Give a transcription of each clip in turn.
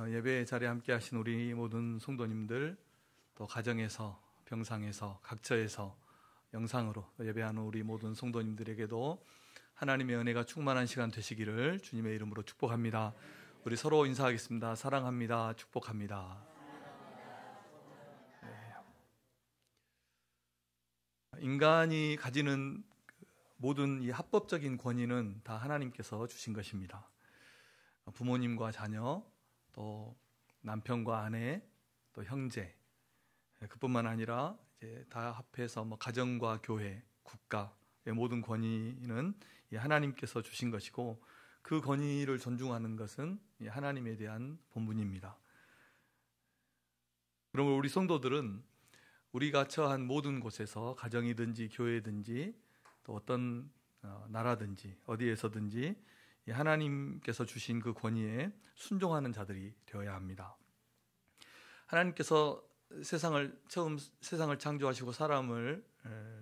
예배 자리에 함께 하신 우리 모든 성도님들, 또 가정에서, 병상에서, 각처에서 영상으로 예배하는 우리 모든 성도님들에게도 하나님의 은혜가 충만한 시간 되시기를 주님의 이름으로 축복합니다. 우리 서로 인사하겠습니다. 사랑합니다. 축복합니다. 인간이 가지는 모든 이 합법적인 권위는 다 하나님께서 주신 것입니다. 부모님과 자녀, 또 남편과 아내, 또 형제, 그뿐만 아니라 이제 다 합해서 가정과 교회, 국가의 모든 권위는 하나님께서 주신 것이고, 그 권위를 존중하는 것은 하나님에 대한 본분입니다. 그러므로 우리 성도들은 우리가 처한 모든 곳에서, 가정이든지 교회든지 또 어떤 나라든지 어디에서든지 하나님께서 주신 그 권위에 순종하는 자들이 되어야 합니다. 하나님께서 처음 세상을 창조하시고 사람을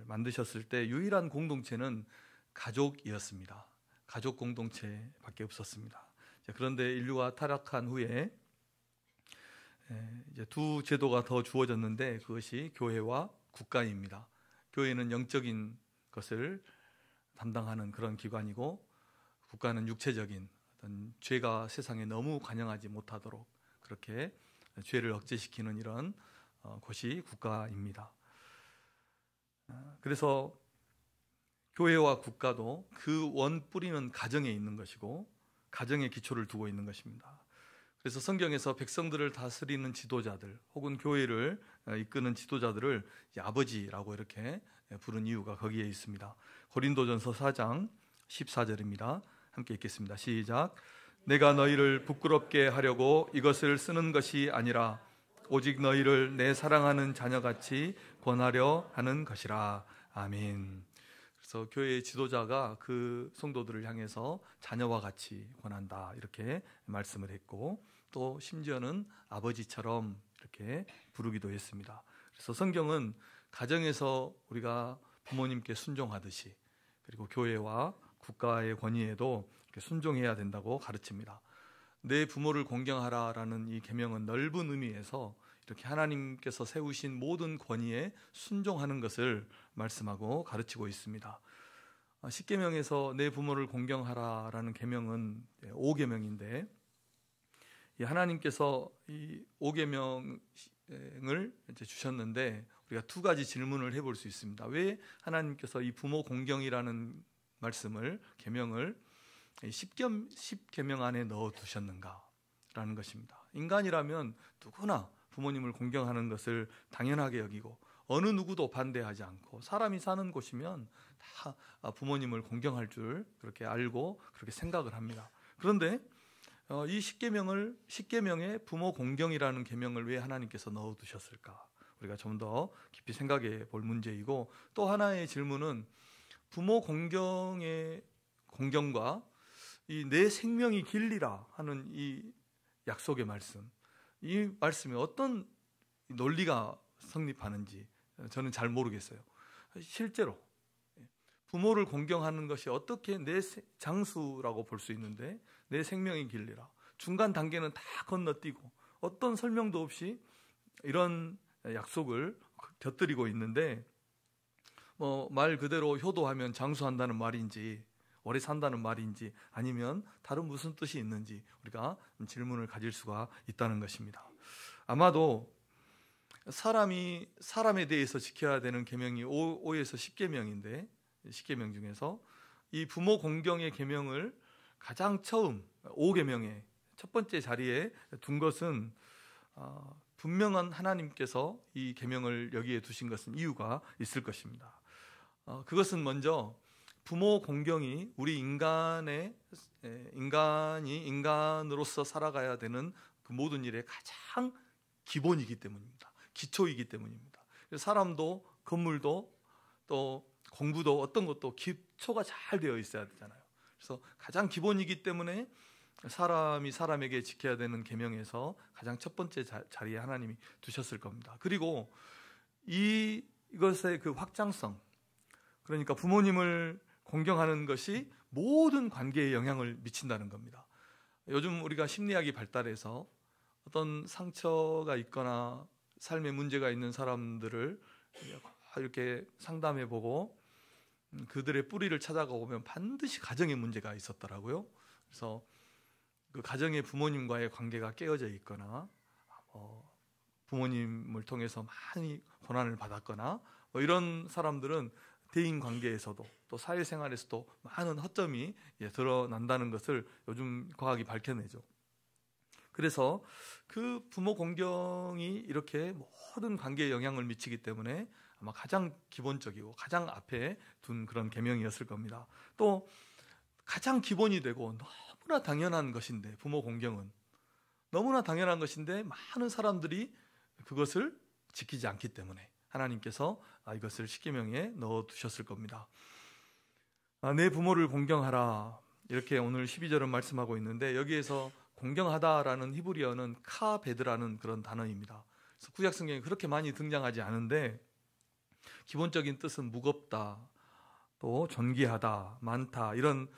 만드셨을 때 유일한 공동체는 가족이었습니다. 가족 공동체밖에 없었습니다. 그런데 인류가 타락한 후에 이제 두 제도가 더 주어졌는데, 그것이 교회와 국가입니다. 교회는 영적인 것을 담당하는 그런 기관이고, 국가는 육체적인 어떤 죄가 세상에 너무 관영하지 못하도록 그렇게 죄를 억제시키는 이런 곳이 국가입니다. 그래서 교회와 국가도 그 원뿌리는 가정에 있는 것이고, 가정에 기초를 두고 있는 것입니다. 그래서 성경에서 백성들을 다스리는 지도자들, 혹은 교회를 이끄는 지도자들을 아버지라고 이렇게 부른 이유가 거기에 있습니다. 고린도전서 4장 14절입니다. 함께 읽겠습니다. 시작. 내가 너희를 부끄럽게 하려고 이것을 쓰는 것이 아니라 오직 너희를 내 사랑하는 자녀같이 권하려 하는 것이라. 아멘. 그래서 교회의 지도자가 그 성도들을 향해서 자녀와 같이 권한다, 이렇게 말씀을 했고, 또 심지어는 아버지처럼 이렇게 부르기도 했습니다. 그래서 성경은 가정에서 우리가 부모님께 순종하듯이, 그리고 교회와 국가의 권위에도 순종해야 된다고 가르칩니다. 내 부모를 공경하라라는 이 계명은 넓은 의미에서 이렇게 하나님께서 세우신 모든 권위에 순종하는 것을 말씀하고 가르치고 있습니다. 10계명에서 내 부모를 공경하라라는 계명은 5계명인데, 하나님께서 이 5계명을 이제 주셨는데, 우리가 두 가지 질문을 해볼 수 있습니다. 왜 하나님께서 이 부모 공경이라는 말씀을, 계명을 10계명 안에 넣어 두셨는가라는 것입니다. 인간이라면 누구나 부모님을 공경하는 것을 당연하게 여기고, 어느 누구도 반대하지 않고, 사람이 사는 곳이면 다 부모님을 공경할 줄 그렇게 알고 그렇게 생각을 합니다. 그런데 이 10계명에 부모 공경이라는 계명을 왜 하나님께서 넣어 두셨을까? 우리가 좀 더 깊이 생각해 볼 문제이고, 또 하나의 질문은 부모 공경과 이 내 생명이 길리라 하는 이 약속의 말씀, 이 말씀에 어떤 논리가 성립하는지 저는 잘 모르겠어요. 실제로 부모를 공경하는 것이 어떻게 내 장수라고 볼 수 있는데, 내 생명이 길리라, 중간 단계는 다 건너뛰고 어떤 설명도 없이 이런 약속을 곁들이고 있는데, 말 그대로 효도하면 장수한다는 말인지, 오래 산다는 말인지, 아니면 다른 무슨 뜻이 있는지 우리가 질문을 가질 수가 있다는 것입니다. 아마도 사람에 대해서 지켜야 되는 계명이 5에서 10계명인데, 10계명 중에서 이 부모 공경의 계명을 가장 처음 5계명의 첫 번째 자리에 둔 것은 분명한 하나님께서 이 계명을 여기에 두신 것은 이유가 있을 것입니다. 그것은 먼저 부모 공경이 우리 인간이 인간으로서 살아가야 되는 그 모든 일의 가장 기본이기 때문입니다. 기초이기 때문입니다. 사람도, 건물도, 또 공부도, 어떤 것도 기초가 잘 되어 있어야 되잖아요. 그래서 가장 기본이기 때문에 사람이 사람에게 지켜야 되는 계명에서 가장 첫 번째 자리에 하나님이 두셨을 겁니다. 그리고 이것의 그 확장성, 그러니까 부모님을 공경하는 것이 모든 관계에 영향을 미친다는 겁니다. 요즘 우리가 심리학이 발달해서 어떤 상처가 있거나 삶에 문제가 있는 사람들을 이렇게 상담해보고 그들의 뿌리를 찾아가 보면 반드시 가정에 문제가 있었더라고요. 그래서 그 가정의 부모님과의 관계가 깨어져 있거나 부모님을 통해서 많이 고난을 받았거나 이런 사람들은 대인 관계에서도 또 사회생활에서도 많은 허점이 드러난다는 것을 요즘 과학이 밝혀내죠. 그래서 그 부모 공경이 이렇게 모든 관계에 영향을 미치기 때문에 아마 가장 기본적이고 가장 앞에 둔 그런 계명이었을 겁니다. 또 가장 기본이 되고 너무나 당연한 것인데, 부모 공경은 너무나 당연한 것인데 많은 사람들이 그것을 지키지 않기 때문에 하나님께서 이것을 십계명에 넣어두셨을 겁니다. 내 부모를 공경하라, 이렇게 오늘 12절은 말씀하고 있는데, 여기에서 공경하다라는 히브리어는 카베드라는 그런 단어입니다. 그래서 구약 성경에 그렇게 많이 등장하지 않은데 기본적인 뜻은 무겁다, 또 존귀하다, 많다, 이런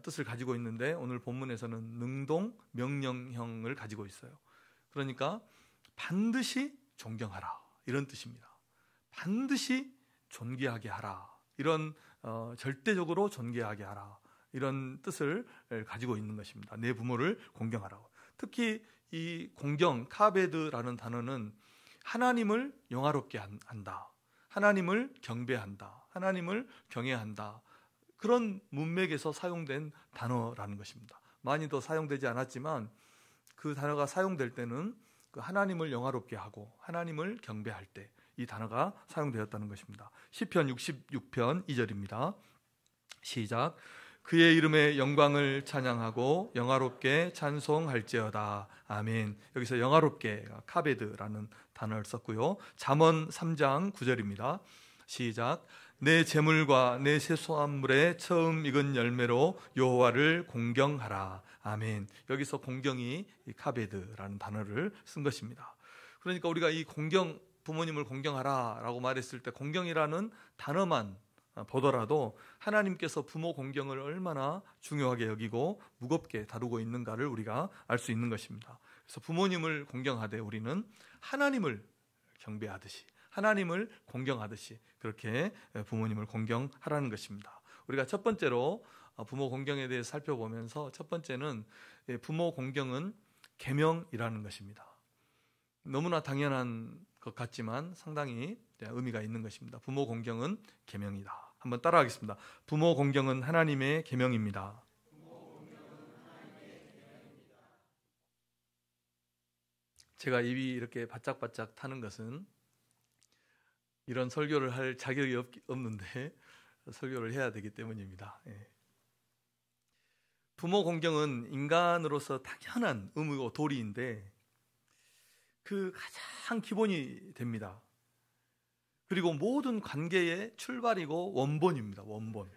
뜻을 가지고 있는데 오늘 본문에서는 능동 명령형을 가지고 있어요. 그러니까 반드시 존경하라, 이런 뜻입니다. 반드시 존귀하게 하라, 이런 절대적으로 존귀하게 하라, 이런 뜻을 가지고 있는 것입니다. 내 부모를 공경하라고. 특히 이 공경, 카베드라는 단어는 하나님을 영화롭게 한다, 하나님을 경배한다, 하나님을 경외한다, 그런 문맥에서 사용된 단어라는 것입니다. 많이 더 사용되지 않았지만 그 단어가 사용될 때는 그 하나님을 영화롭게 하고 하나님을 경배할 때 이 단어가 사용되었다는 것입니다. 시편 66편 2절입니다. 시작. 그의 이름의 영광을 찬양하고 영화롭게 찬송할지어다. 아멘. 여기서 영화롭게, 카베드라는 단어를 썼고요. 잠언 3장 9절입니다. 시작. 내 재물과 내 세소한물의 처음 익은 열매로 여호와를 공경하라. 아멘. 여기서 공경이 카베드라는 단어를 쓴 것입니다. 그러니까 우리가 이 공경, 부모님을 공경하라 라고 말했을 때 공경이라는 단어만 보더라도 하나님께서 부모 공경을 얼마나 중요하게 여기고 무겁게 다루고 있는가를 우리가 알 수 있는 것입니다. 그래서 부모님을 공경하되 우리는 하나님을 경배하듯이, 하나님을 공경하듯이 그렇게 부모님을 공경하라는 것입니다. 우리가 첫 번째로 부모 공경에 대해서 살펴보면서 첫 번째는 부모 공경은 계명이라는 것입니다. 너무나 당연한 것 같지만 상당히 의미가 있는 것입니다. 부모 공경은 계명이다. 한번 따라하겠습니다. 부모 공경은 하나님의 계명입니다. 제가 입이 이렇게 바짝바짝 타는 것은 이런 설교를 할 자격이 없는데 설교를 해야 되기 때문입니다. 부모 공경은 인간으로서 당연한 의무고 도리인데 그 가장 기본이 됩니다. 그리고 모든 관계의 출발이고 원본입니다. 원본.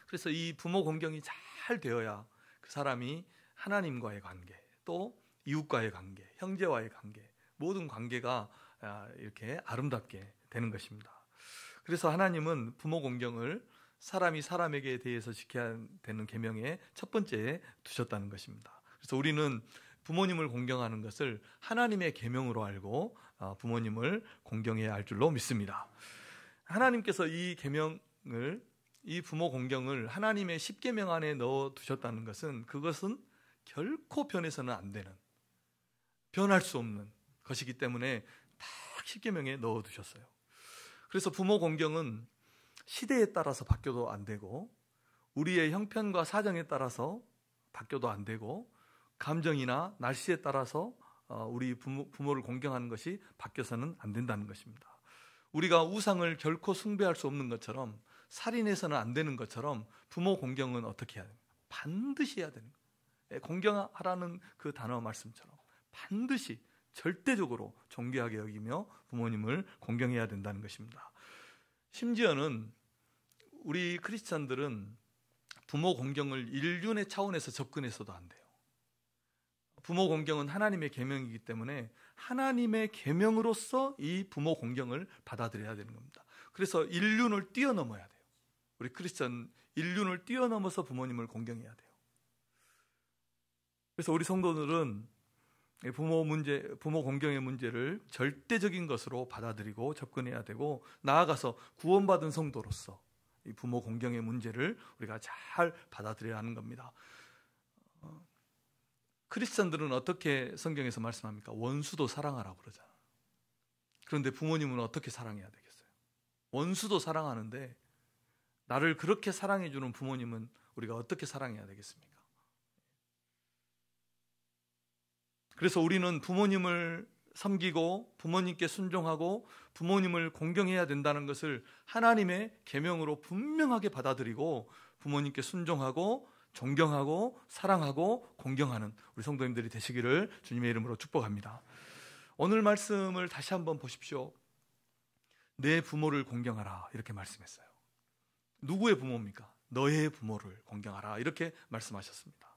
그래서 이 부모 공경이 잘 되어야 그 사람이 하나님과의 관계, 또 이웃과의 관계, 형제와의 관계, 모든 관계가 이렇게 아름답게 되는 것입니다. 그래서 하나님은 부모 공경을 사람이 사람에게 대해서 지켜야 되는 계명의 첫 번째에 두셨다는 것입니다. 그래서 우리는 부모님을 공경하는 것을 하나님의 계명으로 알고 부모님을 공경해야 할 줄로 믿습니다. 하나님께서 이 계명을, 이 부모 공경을 하나님의 십계명 안에 넣어 두셨다는 것은 그것은 결코 변해서는 안 되는, 변할 수 없는 것이기 때문에 딱 십계명에 넣어 두셨어요. 그래서 부모 공경은 시대에 따라서 바뀌어도 안 되고 우리의 형편과 사정에 따라서 바뀌어도 안 되고 감정이나 날씨에 따라서 우리 부모를 공경하는 것이 바뀌어서는 안 된다는 것입니다. 우리가 우상을 결코 숭배할 수 없는 것처럼, 살인해서는 안 되는 것처럼 부모 공경은 어떻게 해야 됩니까? 반드시 해야 되는 거예요. 공경하라는 그 단어 말씀처럼 반드시 절대적으로 존귀하게 여기며 부모님을 공경해야 된다는 것입니다. 심지어는 우리 크리스찬들은 부모 공경을 인륜의 차원에서 접근해서도 안 돼요. 부모 공경은 하나님의 계명이기 때문에 하나님의 계명으로서 이 부모 공경을 받아들여야 되는 겁니다. 그래서 인륜을 뛰어넘어야 돼요. 우리 크리스천 인륜을 뛰어넘어서 부모님을 공경해야 돼요. 그래서 우리 성도들은 부모 공경의 문제를 절대적인 것으로 받아들이고 접근해야 되고, 나아가서 구원받은 성도로서 이 부모 공경의 문제를 우리가 잘 받아들여야 하는 겁니다. 크리스천들은 어떻게 성경에서 말씀합니까? 원수도 사랑하라고 그러잖아요. 그런데 부모님은 어떻게 사랑해야 되겠어요? 원수도 사랑하는데 나를 그렇게 사랑해주는 부모님은 우리가 어떻게 사랑해야 되겠습니까? 그래서 우리는 부모님을 섬기고 부모님께 순종하고 부모님을 공경해야 된다는 것을 하나님의 계명으로 분명하게 받아들이고 부모님께 순종하고 존경하고 사랑하고 공경하는 우리 성도님들이 되시기를 주님의 이름으로 축복합니다. 오늘 말씀을 다시 한번 보십시오. 내 부모를 공경하라 이렇게 말씀했어요. 누구의 부모입니까? 너의 부모를 공경하라 이렇게 말씀하셨습니다.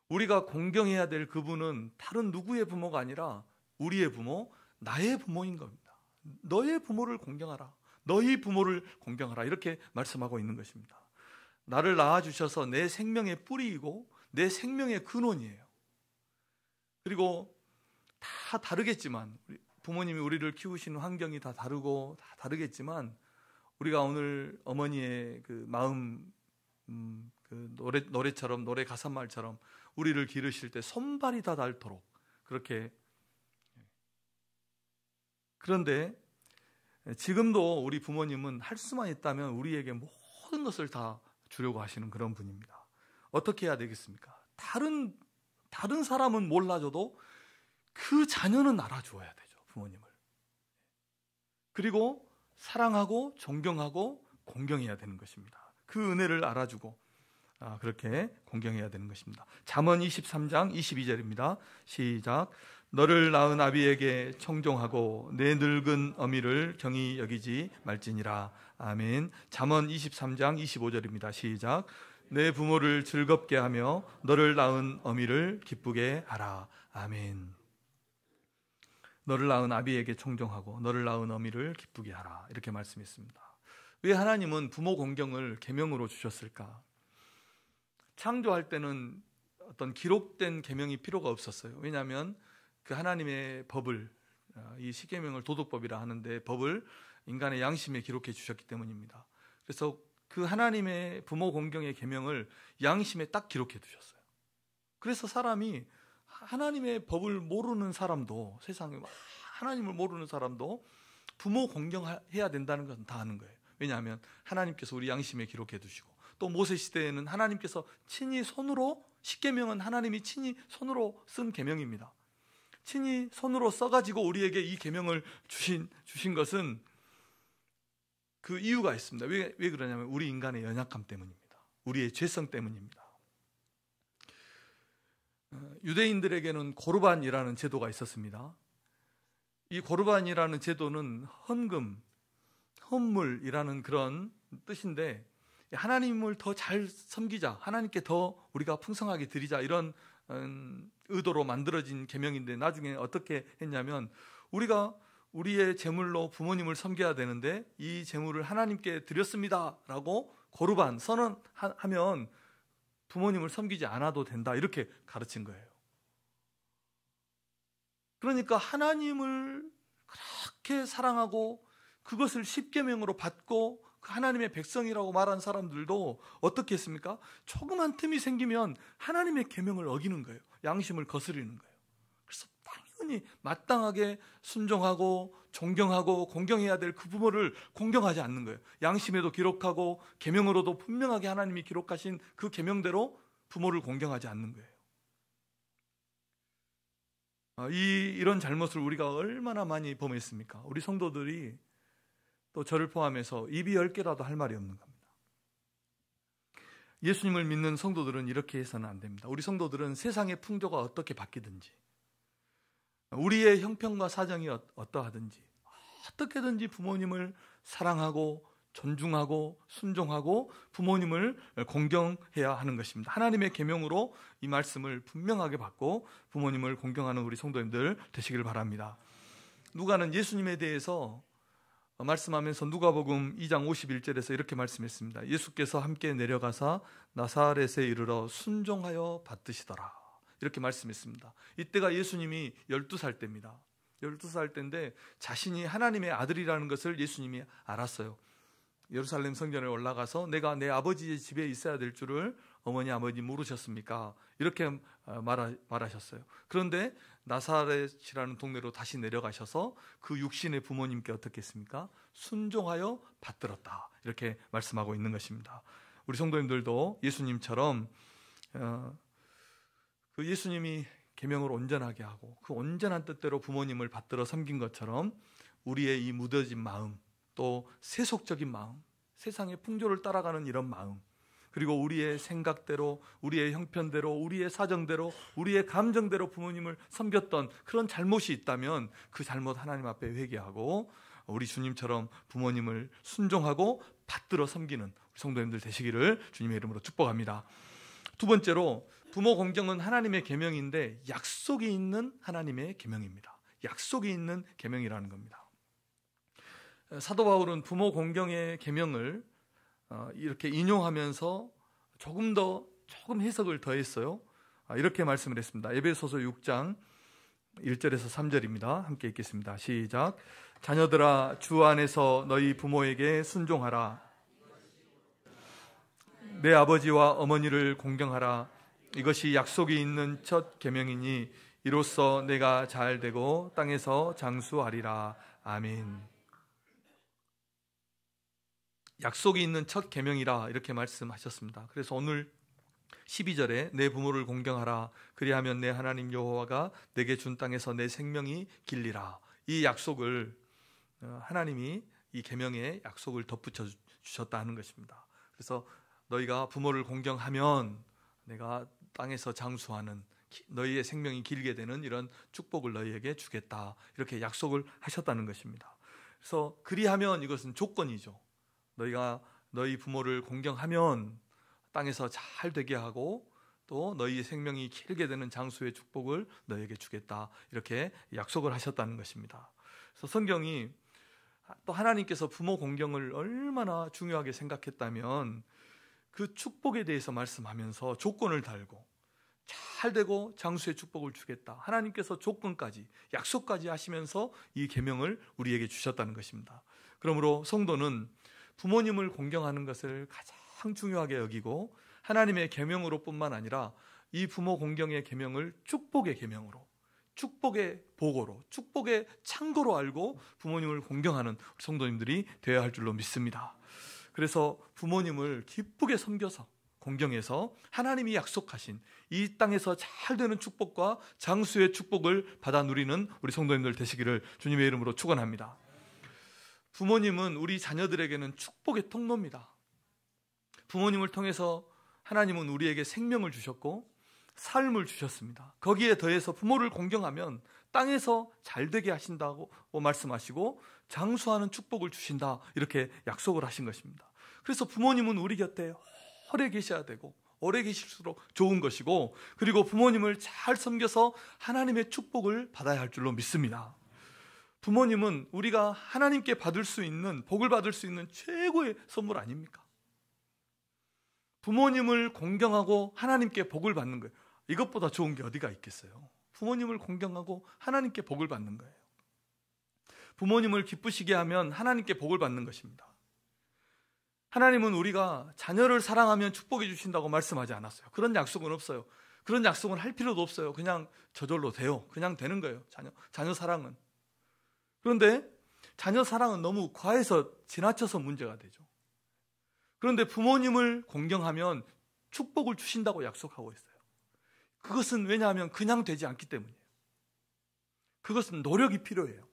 우리가 공경해야 될 그분은 다른 누구의 부모가 아니라 우리의 부모, 나의 부모인 겁니다. 너의 부모를 공경하라, 너희 부모를 공경하라 이렇게 말씀하고 있는 것입니다. 나를 낳아주셔서 내 생명의 뿌리이고 내 생명의 근원이에요. 그리고 다 다르겠지만 부모님이 우리를 키우시는 환경이 다 다르고 다 다르겠지만 우리가 오늘 어머니의 그 마음, 그 노래처럼, 노래 가사말처럼 우리를 기르실 때 손발이 다 닳도록 그렇게. 그런데 지금도 우리 부모님은 할 수만 있다면 우리에게 모든 것을 다 주려고 하시는 그런 분입니다. 어떻게 해야 되겠습니까? 다른 사람은 몰라줘도 그 자녀는 알아주어야 되죠, 부모님을. 그리고 사랑하고 존경하고 공경해야 되는 것입니다. 그 은혜를 알아주고 그렇게 공경해야 되는 것입니다. 잠언 23장 22절입니다. 시작. 너를 낳은 아비에게 청종하고 내 늙은 어미를 경히 여기지 말지니라. 아멘. 잠언 23장 25절입니다. 시작. 내 부모를 즐겁게 하며 너를 낳은 어미를 기쁘게 하라. 아멘. 너를 낳은 아비에게 청종하고 너를 낳은 어미를 기쁘게 하라 이렇게 말씀했습니다. 왜 하나님은 부모 공경을 계명으로 주셨을까? 창조할 때는 어떤 기록된 계명이 필요가 없었어요. 왜냐하면 그 하나님의 법을, 이 십계명을 도덕법이라 하는데 법을 인간의 양심에 기록해 주셨기 때문입니다. 그래서 그 하나님의 부모 공경의 계명을 양심에 딱 기록해 두셨어요. 그래서 사람이 하나님의 법을 모르는 사람도, 세상에 하나님을 모르는 사람도 부모 공경해야 된다는 것은 다 아는 거예요. 왜냐하면 하나님께서 우리 양심에 기록해 두시고, 또 모세 시대에는 하나님께서 친히 손으로, 십계명은 하나님이 친히 손으로 쓴 계명입니다. 친히 손으로 써가지고 우리에게 이 계명을 주신 것은 그 이유가 있습니다. 왜 그러냐면 우리 인간의 연약함 때문입니다. 우리의 죄성 때문입니다. 유대인들에게는 고르반이라는 제도가 있었습니다. 이 고르반이라는 제도는 헌금, 헌물이라는 그런 뜻인데, 하나님을 더 잘 섬기자, 하나님께 더 우리가 풍성하게 드리자, 이런 의도로 만들어진 계명인데, 나중에 어떻게 했냐면 우리가 우리의 제물로 부모님을 섬겨야 되는데 이 제물을 하나님께 드렸습니다 라고 고르반 선언하면 부모님을 섬기지 않아도 된다, 이렇게 가르친 거예요. 그러니까 하나님을 그렇게 사랑하고 그것을 십계명으로 받고 그 하나님의 백성이라고 말한 사람들도 어떻게 했습니까? 조그만 틈이 생기면 하나님의 계명을 어기는 거예요. 양심을 거스리는 거예요. 그래서 당연히 마땅하게 순종하고 존경하고 공경해야 될 그 부모를 공경하지 않는 거예요. 양심에도 기록하고 계명으로도 분명하게 하나님이 기록하신 그 계명대로 부모를 공경하지 않는 거예요. 이런 잘못을 우리가 얼마나 많이 범했습니까? 우리 성도들이, 또 저를 포함해서 입이 10개라도 할 말이 없는 겁니다. 예수님을 믿는 성도들은 이렇게 해서는 안 됩니다. 우리 성도들은 세상의 풍조가 어떻게 바뀌든지, 우리의 형편과 사정이 어떠하든지 어떻게든지 부모님을 사랑하고 존중하고 순종하고 부모님을 공경해야 하는 것입니다. 하나님의 계명으로 이 말씀을 분명하게 받고 부모님을 공경하는 우리 성도님들 되시길 바랍니다. 누가는 예수님에 대해서 말씀하면서 누가복음 2장 51절에서 이렇게 말씀했습니다. 예수께서 함께 내려가사 나사렛에 이르러 순종하여 받드시더라. 이렇게 말씀했습니다. 이때가 예수님이 12살 때입니다. 12살 때인데 자신이 하나님의 아들이라는 것을 예수님이 알았어요. 예루살렘 성전에 올라가서 내가 내 아버지의 집에 있어야 될 줄을 어머니 아버지 모르셨습니까? 이렇게 말하셨어요. 그런데 나사렛이라는 동네로 다시 내려가셔서 그 육신의 부모님께 어떻게 했습니까? 순종하여 받들었다, 이렇게 말씀하고 있는 것입니다. 우리 성도님들도 예수님처럼 그 예수님이 계명을 온전하게 하고 그 온전한 뜻대로 부모님을 받들어 섬긴 것처럼 우리의 이 무뎌진 마음, 또 세속적인 마음, 세상의 풍조를 따라가는 이런 마음, 그리고 우리의 생각대로, 우리의 형편대로, 우리의 사정대로, 우리의 감정대로 부모님을 섬겼던 그런 잘못이 있다면 그 잘못 하나님 앞에 회개하고 우리 주님처럼 부모님을 순종하고 받들어 섬기는 우리 성도님들 되시기를 주님의 이름으로 축복합니다. 두 번째로, 부모 공경은 하나님의 계명인데 약속이 있는 하나님의 계명입니다. 약속이 있는 계명이라는 겁니다. 사도 바울은 부모 공경의 계명을 이렇게 인용하면서 조금 해석을 더했어요. 이렇게 말씀을 했습니다. 에베소서 6장 1절에서 3절입니다. 함께 읽겠습니다. 시작. 자녀들아, 주 안에서 너희 부모에게 순종하라. 내 아버지와 어머니를 공경하라. 이것이 약속이 있는 첫 계명이니 이로써 내가 잘 되고 땅에서 장수하리라. 아멘. 약속이 있는 첫 계명이라 이렇게 말씀하셨습니다. 그래서 오늘 12절에 내 부모를 공경하라. 그리하면 내 하나님 여호와가 내게 준 땅에서 내 생명이 길리라. 이 약속을 하나님이 이 계명에 약속을 덧붙여 주셨다 하는 것입니다. 그래서 너희가 부모를 공경하면 내가 땅에서 장수하는, 너희의 생명이 길게 되는 이런 축복을 너희에게 주겠다, 이렇게 약속을 하셨다는 것입니다. 그래서 그리하면 이것은 조건이죠. 너희가 너희 부모를 공경하면 땅에서 잘 되게 하고 또 너희의 생명이 길게 되는 장수의 축복을 너희에게 주겠다, 이렇게 약속을 하셨다는 것입니다. 그래서 성경이 또 하나님께서 부모 공경을 얼마나 중요하게 생각했다면 그 축복에 대해서 말씀하면서 조건을 달고 잘 되고 장수의 축복을 주겠다, 하나님께서 조건까지, 약속까지 하시면서 이 계명을 우리에게 주셨다는 것입니다. 그러므로 성도는 부모님을 공경하는 것을 가장 중요하게 여기고 하나님의 계명으로 뿐만 아니라 이 부모 공경의 계명을 축복의 계명으로, 축복의 보고로, 축복의 창고로 알고 부모님을 공경하는 성도님들이 되어야 할 줄로 믿습니다. 그래서 부모님을 기쁘게 섬겨서 공경해서 하나님이 약속하신 이 땅에서 잘 되는 축복과 장수의 축복을 받아 누리는 우리 성도님들 되시기를 주님의 이름으로 축원합니다. 부모님은 우리 자녀들에게는 축복의 통로입니다. 부모님을 통해서 하나님은 우리에게 생명을 주셨고 삶을 주셨습니다. 거기에 더해서 부모를 공경하면 땅에서 잘 되게 하신다고 말씀하시고 장수하는 축복을 주신다, 이렇게 약속을 하신 것입니다. 그래서 부모님은 우리 곁에 오래 계셔야 되고 오래 계실수록 좋은 것이고, 그리고 부모님을 잘 섬겨서 하나님의 축복을 받아야 할 줄로 믿습니다. 부모님은 우리가 하나님께 받을 수 있는, 복을 받을 수 있는 최고의 선물 아닙니까? 부모님을 공경하고 하나님께 복을 받는 거예요. 이것보다 좋은 게 어디가 있겠어요? 부모님을 공경하고 하나님께 복을 받는 거예요. 부모님을 기쁘시게 하면 하나님께 복을 받는 것입니다. 하나님은 우리가 자녀를 사랑하면 축복해 주신다고 말씀하지 않았어요. 그런 약속은 없어요. 그런 약속은 할 필요도 없어요. 그냥 저절로 돼요. 그냥 되는 거예요. 자녀 사랑은. 그런데 자녀 사랑은 너무 과해서 지나쳐서 문제가 되죠. 그런데 부모님을 공경하면 축복을 주신다고 약속하고 있어요. 그것은 왜냐하면 그냥 되지 않기 때문이에요. 그것은 노력이 필요해요.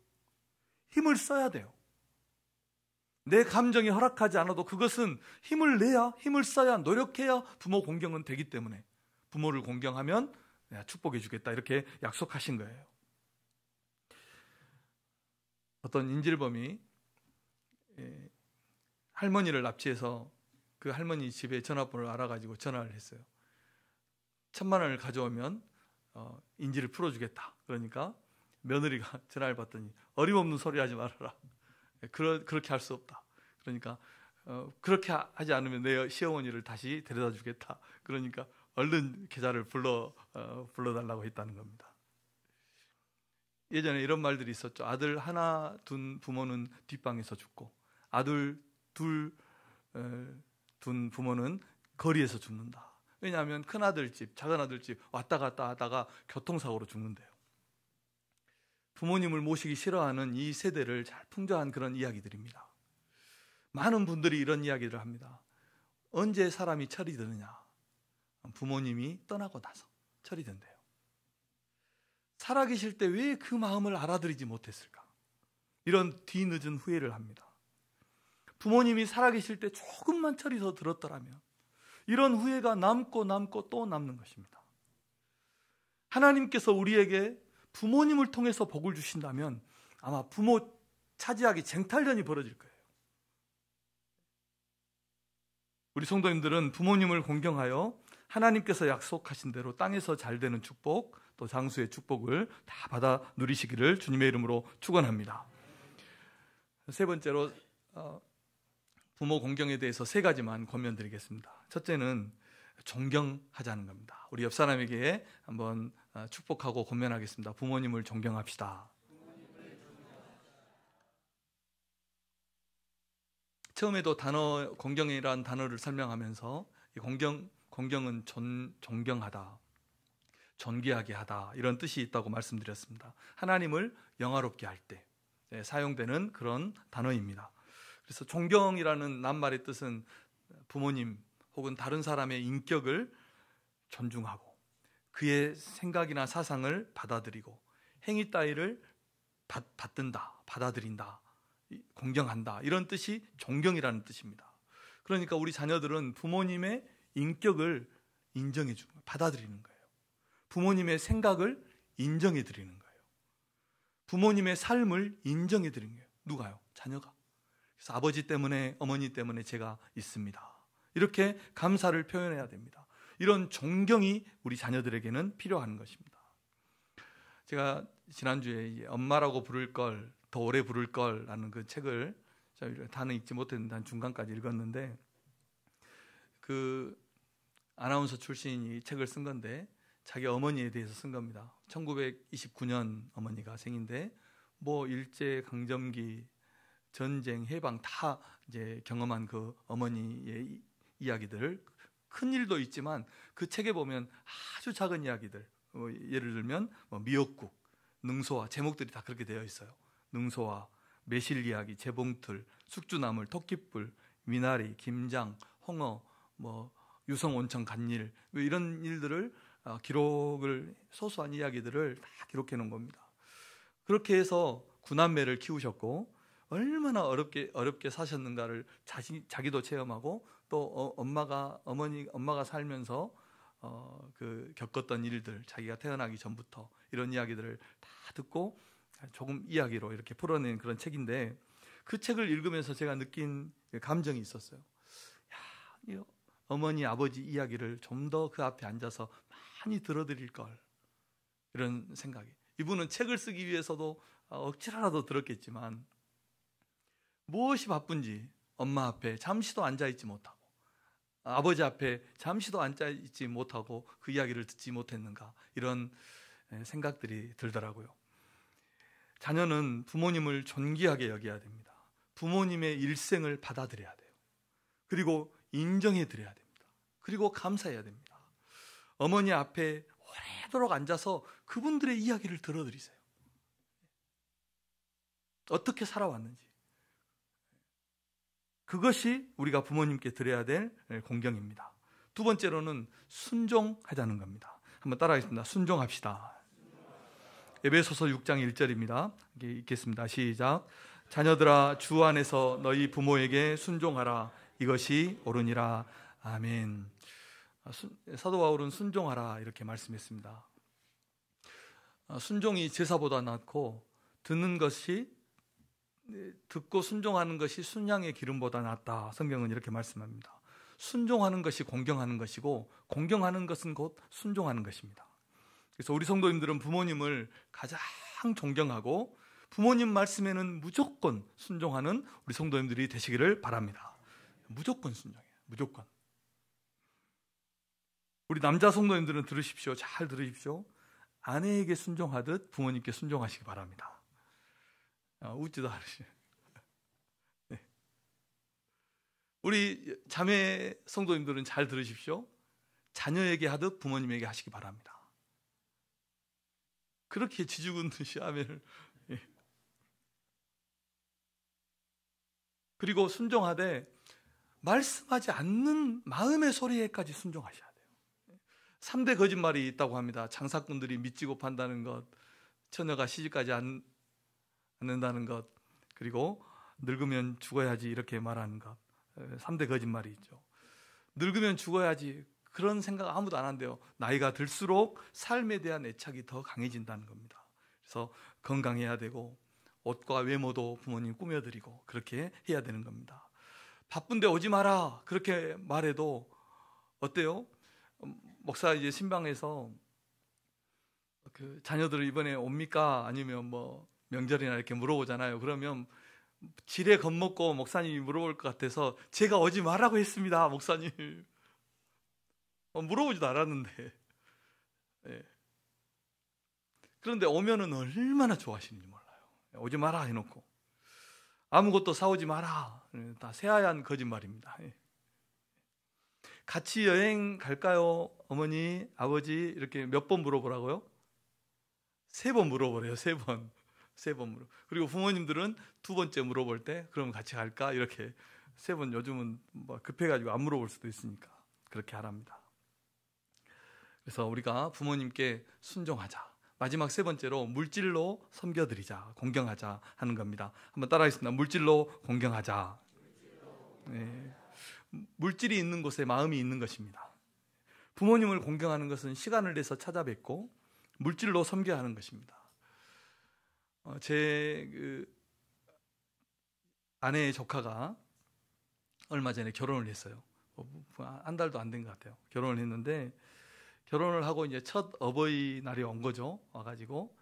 힘을 써야 돼요. 내 감정이 허락하지 않아도 그것은 힘을 내야, 힘을 써야, 노력해야 부모 공경은 되기 때문에 부모를 공경하면 내가 축복해 주겠다, 이렇게 약속하신 거예요. 어떤 인질범이 할머니를 납치해서 그 할머니 집에 전화번호를 알아가지고 전화를 했어요. 1,000만 원을 가져오면 인질을 풀어주겠다. 그러니까 며느리가 전화를 받더니 어림없는 소리 하지 말아라. 그렇게 할 수 없다. 그러니까 그렇게 하지 않으면 내 시어머니를 다시 데려다 주겠다. 그러니까 얼른 계좌를 불러달라고 했다는 겁니다. 예전에 이런 말들이 있었죠. 아들 하나 둔 부모는 뒷방에서 죽고 아들 둘 둔 부모는 거리에서 죽는다. 왜냐하면 큰아들 집, 작은아들 집 왔다 갔다 하다가 교통사고로 죽는데요. 부모님을 모시기 싫어하는 이 세대를 잘 풍자한 그런 이야기들입니다. 많은 분들이 이런 이야기를 합니다. 언제 사람이 철이 드느냐? 부모님이 떠나고 나서 철이 든대요. 살아계실 때 왜 그 마음을 알아들이지 못했을까? 이런 뒤늦은 후회를 합니다. 부모님이 살아계실 때 조금만 철이 더 들었더라면 이런 후회가 남고 또 남는 것입니다. 하나님께서 우리에게 부모님을 통해서 복을 주신다면 아마 부모 차지하기 쟁탈전이 벌어질 거예요. 우리 성도님들은 부모님을 공경하여 하나님께서 약속하신 대로 땅에서 잘 되는 축복, 또 장수의 축복을 다 받아 누리시기를 주님의 이름으로 축원합니다. 세 번째로 부모 공경에 대해서 세 가지만 권면드리겠습니다. 첫째는 존경하자는 겁니다. 우리 옆 사람에게 한번 축복하고 권면하겠습니다. 부모님을 존경합시다. 처음에도 단어 공경이라는 단어를 설명하면서 이 공경은 존경하다, 존귀하게 하다 이런 뜻이 있다고 말씀드렸습니다. 하나님을 영화롭게 할 때 사용되는 그런 단어입니다. 그래서 존경이라는 낱말의 뜻은 부모님 혹은 다른 사람의 인격을 존중하고 그의 생각이나 사상을 받아들이고 행위 따위를 받든다, 받아들인다, 공경한다 이런 뜻이 존경이라는 뜻입니다. 그러니까 우리 자녀들은 부모님의 인격을 인정해 주는 거예요. 받아들이는 거예요. 부모님의 생각을 인정해 드리는 거예요. 부모님의 삶을 인정해 드리는 거예요. 누가요? 자녀가. 그래서 아버지 때문에 어머니 때문에 제가 있습니다. 이렇게 감사를 표현해야 됩니다. 이런 존경이 우리 자녀들에게는 필요한 것입니다. 제가 지난주에 엄마라고 부를 걸 더 오래 부를 걸라는 그 책을 다는 읽지 못했는데 한 중간까지 읽었는데 그 아나운서 출신이 책을 쓴 건데 자기 어머니에 대해서 쓴 겁니다. 1929년 어머니가 생인데 뭐 일제 강점기 전쟁 해방 다 이제 경험한 그 어머니의 이야기들 큰 일도 있지만 그 책에 보면 아주 작은 이야기들 예를 들면 미역국, 능소화 제목들이 다 그렇게 되어 있어요. 능소화, 매실 이야기, 재봉틀, 숙주나물, 토끼뿔, 미나리, 김장, 홍어, 유성온천 간일 이런 일들을 기록을 소소한 이야기들을 다 기록해 놓은 겁니다. 그렇게 해서 9남매를 키우셨고 얼마나 어렵게 사셨는가를 자기도 체험하고 또 엄마가 살면서 겪었던 일들 자기가 태어나기 전부터 이런 이야기들을 다 듣고 조금 이야기로 이렇게 풀어낸 그런 책인데 그 책을 읽으면서 제가 느낀 감정이 있었어요. 야, 어머니 아버지 이야기를 좀 더 그 앞에 앉아서 많이 들어드릴 걸 이런 생각이. 이분은 책을 쓰기 위해서도 억지로라도 들었겠지만 무엇이 바쁜지 엄마 앞에 잠시도 앉아있지 못하고 아버지 앞에 잠시도 앉아있지 못하고 그 이야기를 듣지 못했는가 이런 생각들이 들더라고요. 자녀는 부모님을 존귀하게 여겨야 됩니다. 부모님의 일생을 받아들여야 돼요. 그리고 인정해 드려야 됩니다. 그리고 감사해야 됩니다. 어머니 앞에 오래도록 앉아서 그분들의 이야기를 들어드리세요. 어떻게 살아왔는지. 그것이 우리가 부모님께 드려야 될 공경입니다. 두 번째로는 순종하자는 겁니다. 한번 따라하겠습니다. 순종합시다. 에베소서 6장 1절입니다. 읽겠습니다. 시작. 자녀들아 주 안에서 너희 부모에게 순종하라. 이것이 옳으니라. 아멘. 사도 바울은 순종하라 이렇게 말씀했습니다. 순종이 제사보다 낫고 듣고 순종하는 것이 순양의 기름보다 낫다. 성경은 이렇게 말씀합니다. 순종하는 것이 공경하는 것이고 공경하는 것은 곧 순종하는 것입니다. 그래서 우리 성도님들은 부모님을 가장 존경하고 부모님 말씀에는 무조건 순종하는 우리 성도님들이 되시기를 바랍니다. 무조건 순종해요. 무조건. 우리 남자 성도님들은 들으십시오. 잘 들으십시오. 아내에게 순종하듯 부모님께 순종하시기 바랍니다. 웃지도 않으시네. 네. 우리 자매 성도님들은 잘 들으십시오. 자녀에게 하듯 부모님에게 하시기 바랍니다. 그렇게 지죽은 듯이 아멘을. 예. 그리고 순종하되 말씀하지 않는 마음의 소리에까지 순종하셔야 돼요. 3대 거짓말이 있다고 합니다. 장사꾼들이 미치고 판다는 것, 처녀가 시집가지 않는다는 것, 그리고 늙으면 죽어야지 이렇게 말하는 것. 3대 거짓말이 있죠. 늙으면 죽어야지, 그런 생각 아무도 안 한대요. 나이가 들수록 삶에 대한 애착이 더 강해진다는 겁니다. 그래서 건강해야 되고 옷과 외모도 부모님 꾸며드리고 그렇게 해야 되는 겁니다. 바쁜데 오지 마라 그렇게 말해도 어때요? 목사 이제 신방에서 그 자녀들 이번에 옵니까? 아니면 뭐 명절이나 이렇게 물어보잖아요. 그러면 지레 겁먹고 목사님이 물어볼 것 같아서 제가 오지 말라고 했습니다, 목사님. 물어보지도 않았는데. 예. 그런데 오면은 얼마나 좋아하시는지 몰라요. 오지 마라 해놓고 아무것도 사오지 마라, 다 새하얀 거짓말입니다. 예. 같이 여행 갈까요? 어머니, 아버지 이렇게 몇 번 물어보라고요? 3번 물어보래요. 3번. 물어. 그리고 부모님들은 2번째 물어볼 때 그럼 같이 갈까? 이렇게 3번. 요즘은 뭐 급해가지고 안 물어볼 수도 있으니까 그렇게 하랍니다. 그래서 우리가 부모님께 순종하자. 마지막 3번째로 물질로 섬겨드리자, 공경하자 하는 겁니다. 한번 따라하겠습니다. 물질로 공경하자. 네. 물질이 있는 곳에 마음이 있는 것입니다. 부모님을 공경하는 것은 시간을 내서 찾아뵙고 물질로 섬겨야 하는 것입니다. 제 아내의 조카가 얼마 전에 결혼을 했어요. 한 달도 안 된 것 같아요. 결혼을 했는데 결혼을 하고 이제 첫 어버이날이 온 거죠. 와가지고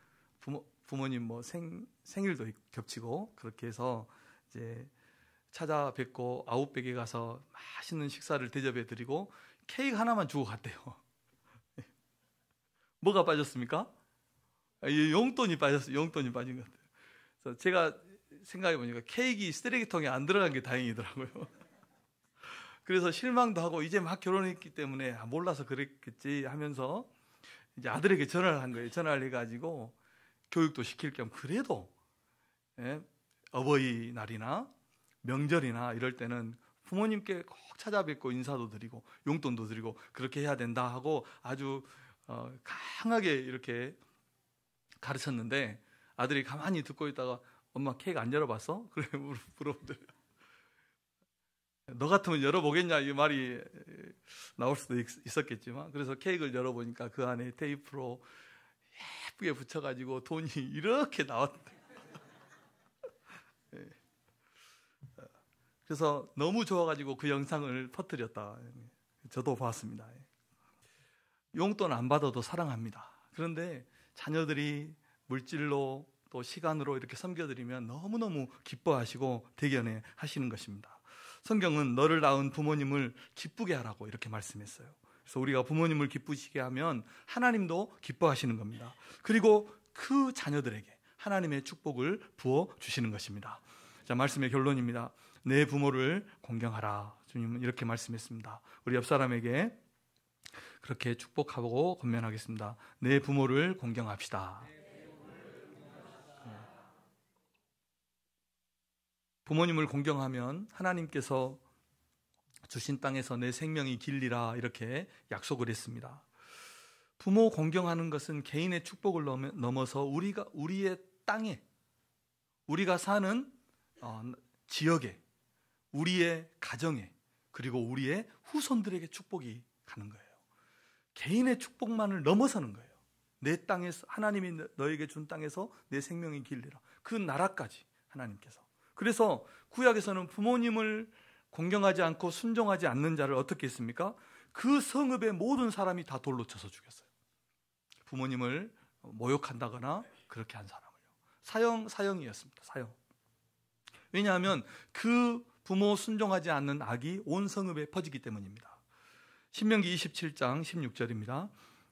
부모님 뭐 생일도 겹치고 그렇게 해서 이제 찾아뵙고 아웃백에 가서 맛있는 식사를 대접해 드리고 케이크 하나만 주고 갔대요. 뭐가 빠졌습니까? 용돈이 빠졌어요. 용돈이 빠진 것 같아요. 그래서 제가 생각해 보니까 케이크 쓰레기통에 안 들어간 게 다행이더라고요. 그래서 실망도 하고 이제 막 결혼했기 때문에 몰라서 그랬겠지 하면서 이제 아들에게 전화를 한 거예요. 전화를 해가지고 교육도 시킬 겸 그래도 어버이날이나 명절이나 이럴 때는 부모님께 꼭 찾아뵙고 인사도 드리고 용돈도 드리고 그렇게 해야 된다 하고 아주 강하게 이렇게 가르쳤는데 아들이 가만히 듣고 있다가 엄마 케이크 안 열어봤어? 그래 물어보더래요. 너 같으면 열어보겠냐 이 말이 나올 수도 있었겠지만 그래서 케이크를 열어보니까 그 안에 테이프로 예쁘게 붙여가지고 돈이 이렇게 나왔대요. 그래서 너무 좋아가지고 그 영상을 퍼뜨렸다. 저도 봤습니다. 용돈 안 받아도 사랑합니다. 그런데 자녀들이 물질로 또 시간으로 이렇게 섬겨드리면 너무너무 기뻐하시고 대견해 하시는 것입니다. 성경은 너를 낳은 부모님을 기쁘게 하라고 이렇게 말씀했어요. 그래서 우리가 부모님을 기쁘시게 하면 하나님도 기뻐하시는 겁니다. 그리고 그 자녀들에게 하나님의 축복을 부어 주시는 것입니다. 자, 말씀의 결론입니다. 내 부모를 공경하라. 주님은 이렇게 말씀했습니다. 우리 옆 사람에게 그렇게 축복하고 권면하겠습니다. 내 부모를 공경합시다. 부모님을 공경하면 하나님께서 주신 땅에서 내 생명이 길리라 이렇게 약속을 했습니다. 부모 공경하는 것은 개인의 축복을 넘어서 우리의 땅에, 우리가 사는 지역에, 우리의 가정에, 그리고 우리의 후손들에게 축복이 가는 거예요. 개인의 축복만을 넘어서는 거예요. 내 땅에서, 하나님이 너에게 준 땅에서 내 생명이 길리라. 그 나라까지 하나님께서. 그래서 구약에서는 부모님을 공경하지 않고 순종하지 않는 자를 어떻게 했습니까? 그 성읍의 모든 사람이 다 돌로 쳐서 죽였어요. 부모님을 모욕한다거나 그렇게 한 사람을요. 사형이었습니다. 사형. 왜냐하면 그 부모 순종하지 않는 악이 온 성읍에 퍼지기 때문입니다. 신명기 27장 16절입니다.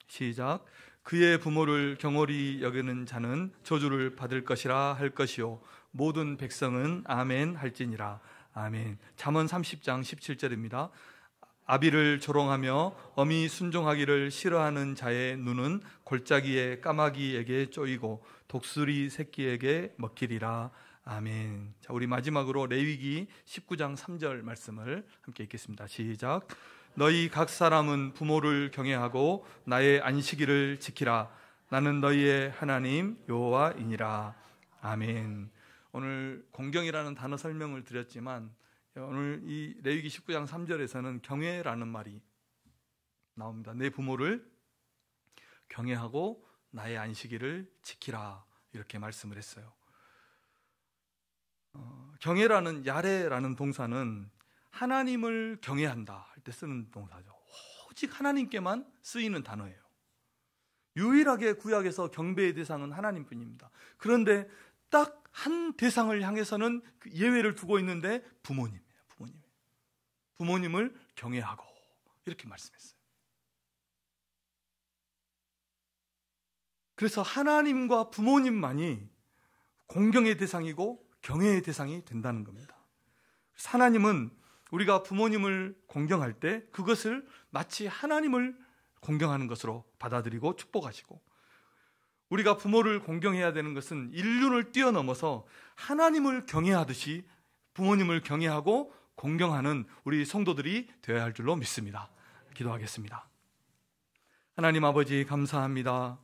시작. 그의 부모를 경홀히 여기는 자는 저주를 받을 것이라 할 것이요 모든 백성은 아멘 할지니라. 아멘. 잠언 30장 17절입니다. 아비를 조롱하며 어미 순종하기를 싫어하는 자의 눈은 골짜기의 까마귀에게 쪼이고 독수리 새끼에게 먹히리라. 아멘. 자, 우리 마지막으로 레위기 19장 3절 말씀을 함께 읽겠습니다. 시작. 너희 각 사람은 부모를 경외하고 나의 안식일을 지키라. 나는 너희의 하나님 여호와이니라. 아멘. 오늘 공경이라는 단어 설명을 드렸지만 오늘 이 레위기 19장 3절에서는 경외라는 말이 나옵니다. 내 부모를 경외하고 나의 안식일을 지키라, 이렇게 말씀을 했어요. 경외라는 야레라는 동사는 하나님을 경외한다 할 때 쓰는 동사죠. 오직 하나님께만 쓰이는 단어예요. 유일하게 구약에서 경배의 대상은 하나님뿐입니다. 그런데 딱 한 대상을 향해서는 예외를 두고 있는데 부모님. 부모님을 경외하고 이렇게 말씀했어요. 그래서 하나님과 부모님만이 공경의 대상이고 경외의 대상이 된다는 겁니다. 하나님은 우리가 부모님을 공경할 때 그것을 마치 하나님을 공경하는 것으로 받아들이고 축복하시고, 우리가 부모를 공경해야 되는 것은 인륜을 뛰어넘어서 하나님을 경외하듯이 부모님을 경외하고 공경하는 우리 성도들이 되어야 할 줄로 믿습니다. 기도하겠습니다. 하나님 아버지 감사합니다.